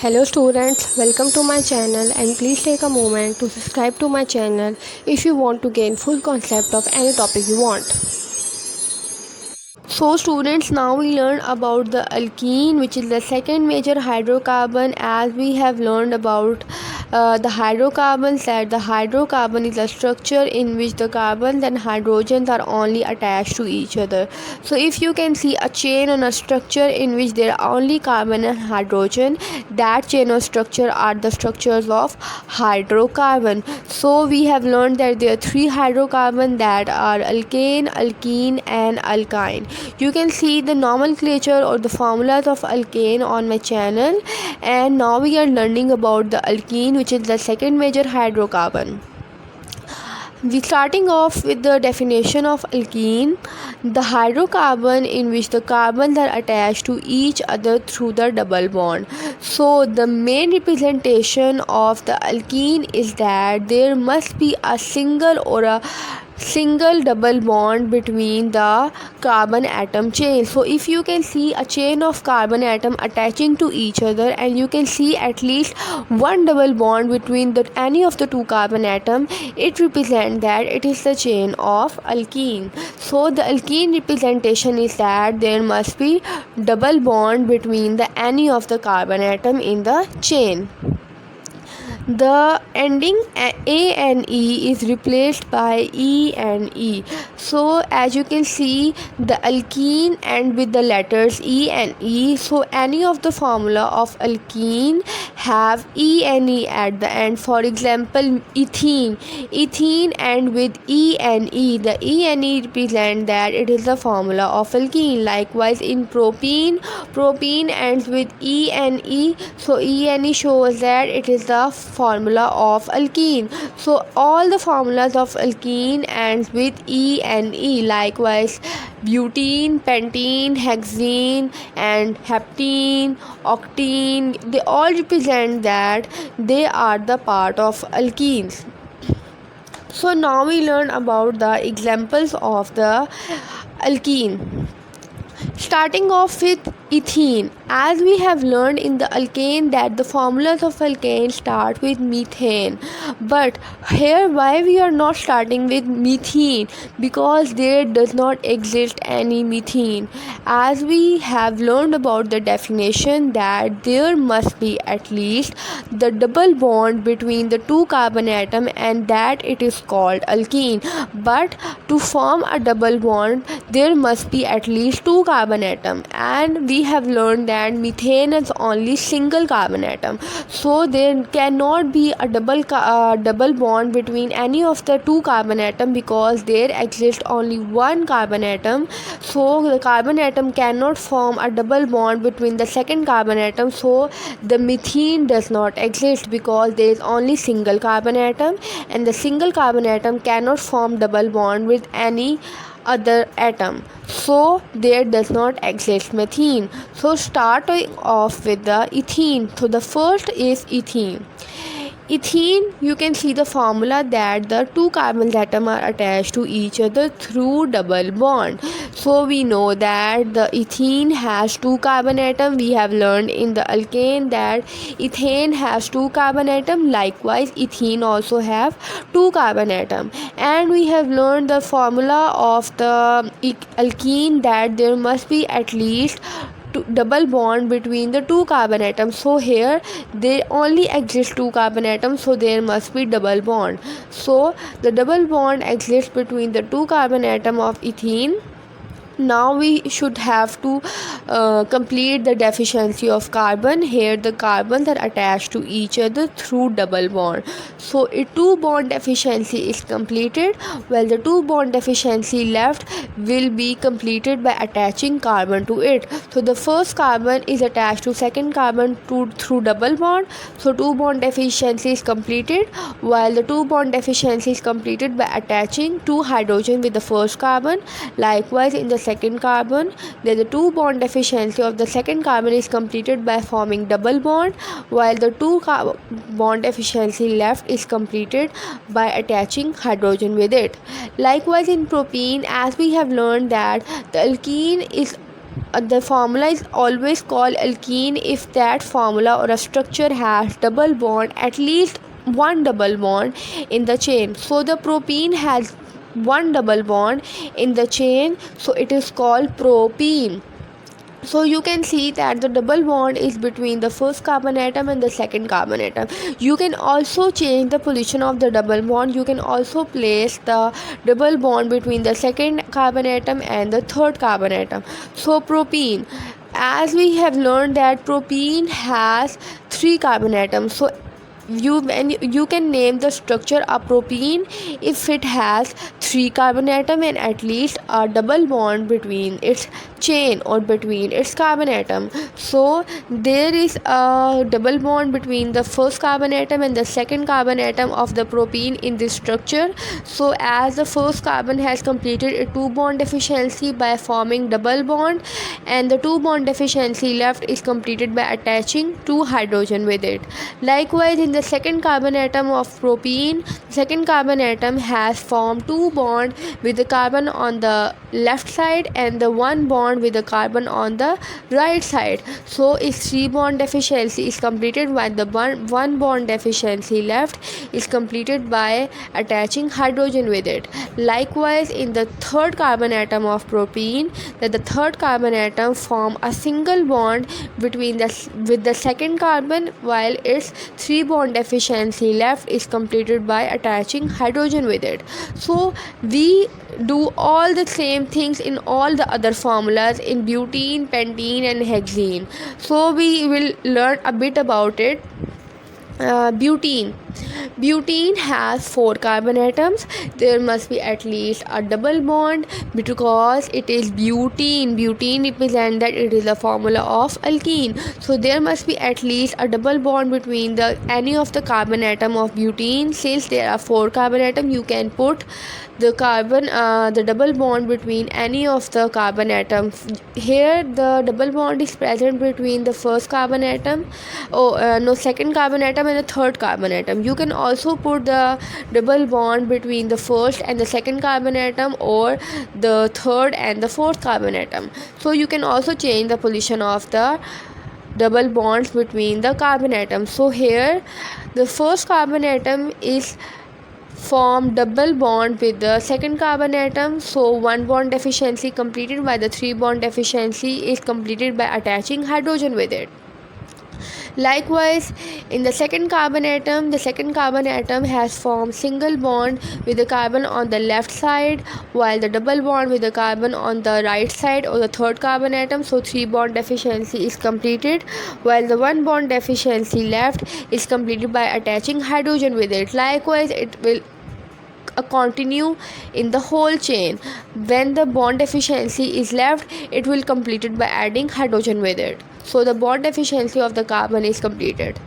Hello students, welcome to my channel and please take a moment to subscribe to my channel if you want to gain full concept of any topic you want. So students, now we learn about the alkene, which is the second major hydrocarbon. As we have learned about the hydrocarbons, that the hydrocarbon is a structure in which the carbons and hydrogens are only attached to each other. So if you can see a chain on a structure in which there are only carbon and hydrogen, that chain of structure are the structures of hydrocarbon. So we have learned that there are three hydrocarbons, that are alkane, alkene and alkyne. You can see the nomenclature or the formulas of alkane on my channel, and now we are learning about the alkene, which is the second major hydrocarbon. We starting off with the definition of alkene, the hydrocarbon in which the carbons are attached to each other through the double bond. So the main representation of the alkene is that there must be a single or a single double bond between the carbon atom chain. So if you can see a chain of carbon atom attaching to each other, and you can see at least one double bond between any of the two carbon atom, it represents that it is the chain of alkene. So the alkene representation is that there must be double bond between any of the carbon atom in the chain. The ending A and E is replaced by E and E. So as you can see, the alkene end with the letters E and E. So any of the formula of alkene have E and E at the end. For example, ethene end with E and E. The E and E represent that it is the formula of alkene. Likewise in propene ends with E and E. So E and E shows that it is the formula of alkene. So all the formulas of alkene ends with E and E. Likewise butene, pentene, hexene and heptene, octene, they all represent that they are the part of alkenes. So now we learn about the examples of the alkene. Starting off with ethene, as we have learned in the alkane that the formulas of alkane start with methane, but here why we are not starting with methane, because there does not exist any methane. As we have learned about the definition that there must be at least the double bond between the two carbon atom, and that it is called alkene. But to form a double bond there must be at least two carbon atom, and we have learned that methane is only single carbon atom. So there cannot be a double bond between any of the two carbon atom, because there exists only one carbon atom. So the carbon atom cannot form a double bond between the second carbon atom. So the methane does not exist, because there is only single carbon atom, and the single carbon atom cannot form double bond with any other atom. So there does not exist methane. So starting off with the ethene. So the first is ethene. Ethene, you can see the formula that the two carbon atoms are attached to each other through double bond. So we know that the ethene has two carbon atoms. We have learned in the alkane that ethane has two carbon atoms. Likewise ethene also have two carbon atoms. And we have learned the formula of the alkene that there must be at least double bond between the two carbon atoms. So here there only exist two carbon atoms, so there must be double bond. So the double bond exists between the two carbon atom of ethene. Now we should have to complete the deficiency of carbon. Here the carbons are attached to each other through double bond. So a two bond deficiency is completed, while the two bond deficiency left will be completed by attaching carbon to it. So the first carbon is attached to second carbon through double bond. So two bond deficiency is completed, while the two bond deficiency is completed by attaching two hydrogen with the first carbon. Likewise in the second carbon, the two bond deficiency of the second carbon is completed by forming double bond, while the two bond deficiency left is completed by attaching hydrogen with it. Likewise in propene, as we have learned that the alkene is the formula is always called alkene if that formula or a structure has double bond, at least one double bond in the chain. So the propene has one double bond in the chain, so it is called propene. So you can see that the double bond is between the first carbon atom and the second carbon atom. You can also change the position of the double bond. You can also place the double bond between the second carbon atom and the third carbon atom. So propene, as we have learned that propene has three carbon atoms. So you can name the structure a propene if it has three carbon atom and at least a double bond between its chain or between its carbon atom. So there is a double bond between the first carbon atom and the second carbon atom of the propene in this structure. So as the first carbon has completed a two bond deficiency by forming double bond, and the two bond deficiency left is completed by attaching two hydrogen with it. Likewise, in the second carbon atom of propene, second carbon atom has formed two bond with the carbon on the left side and the one bond with the carbon on the right side. So its three bond deficiency is completed while the one bond deficiency left is completed by attaching hydrogen with it. Likewise, in the third carbon atom of propene, that the third carbon atom form a single bond between with the second carbon, while its three bond deficiency left is completed by attaching hydrogen with it. So we do all the same things in all the other formulas in butene, pentene and hexene. So we will learn a bit about it. Butene has four carbon atoms. There must be at least a double bond because it is butene represents that it is a formula of alkene. So there must be at least a double bond between any of the carbon atom of butene. Since there are four carbon atoms, you can put the double bond between any of the carbon atoms. Here the double bond is present between the first carbon atom, second carbon atom and the third carbon atom. You can also put the double bond between the first and the second carbon atom, or the third and the fourth carbon atom. So you can also change the position of the double bonds between the carbon atoms. So here the first carbon atom is form double bond with the second carbon atom. So one bond deficiency completed by the three bond deficiency is completed by attaching hydrogen with it. Likewise, in the second carbon atom has formed single bond with the carbon on the left side, while the double bond with the carbon on the right side or the third carbon atom. So three bond deficiency is completed, while the one bond deficiency left is completed by attaching hydrogen with it. Likewise, it will continue in the whole chain. When the bond deficiency is left, it will complete it by adding hydrogen with it. So the bond deficiency of the carbon is completed.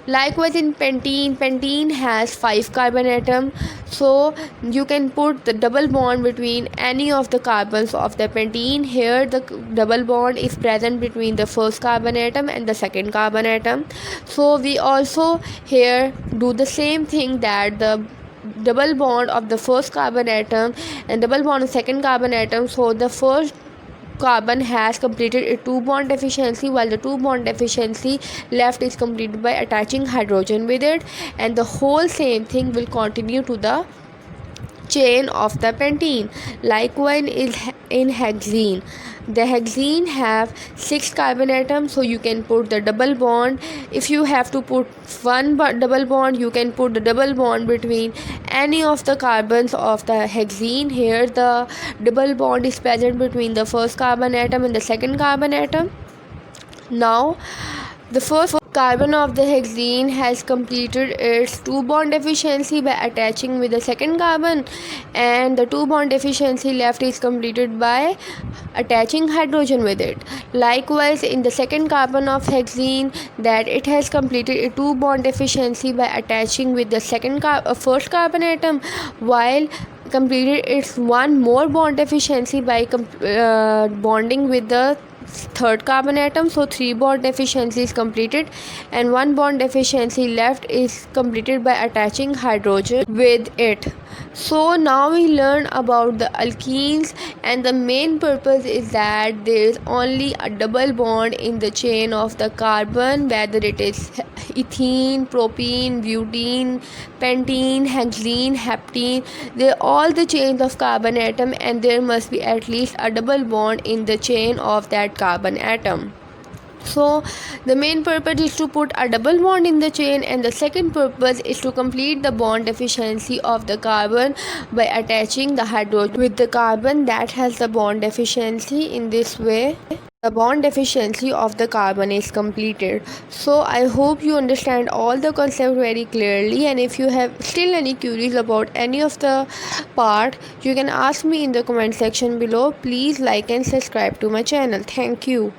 Likewise, in pentene has five carbon atom. So you can put the double bond between any of the carbons of the pentene. Here the double bond is present between the first carbon atom and the second carbon atom. So we also here do the same thing, that the double bond of the first carbon atom and double bond of second carbon atom. So the first carbon has completed a two bond deficiency, while the two bond deficiency left is completed by attaching hydrogen with it, and the whole same thing will continue to the chain of the pentene. Likewise, is in hexene. The hexene have six carbon atoms, so you can put the double bond. If you have to put one double bond, you can put the double bond between any of the carbons of the hexene. Here the double bond is present between the first carbon atom and the second carbon atom. Now the first carbon of the hexene has completed its two bond deficiency by attaching with the second carbon, and the two bond deficiency left is completed by attaching hydrogen with it. Likewise, in the second carbon of hexene, that it has completed a two bond deficiency by attaching with the first carbon atom, while completed its one more bond deficiency by bonding with the third carbon atom. So three bond deficiency is completed and one bond deficiency left is completed by attaching hydrogen with it. So now we learn about the alkenes, and the main purpose is that there is only a double bond in the chain of the carbon, whether it is ethene, propene, butene, pentene, hexene, heptene. They are all the chains of carbon atom, and there must be at least a double bond in the chain of that carbon atom. So the main purpose is to put a double bond in the chain, and the second purpose is to complete the bond efficiency of the carbon by attaching the hydrogen with the carbon that has the bond efficiency. In this way the bond efficiency of the carbon is completed. So I hope you understand all the concept very clearly, and if you have still any queries about any of the part, you can ask me in the comment section below. Please like and subscribe to my channel. Thank you.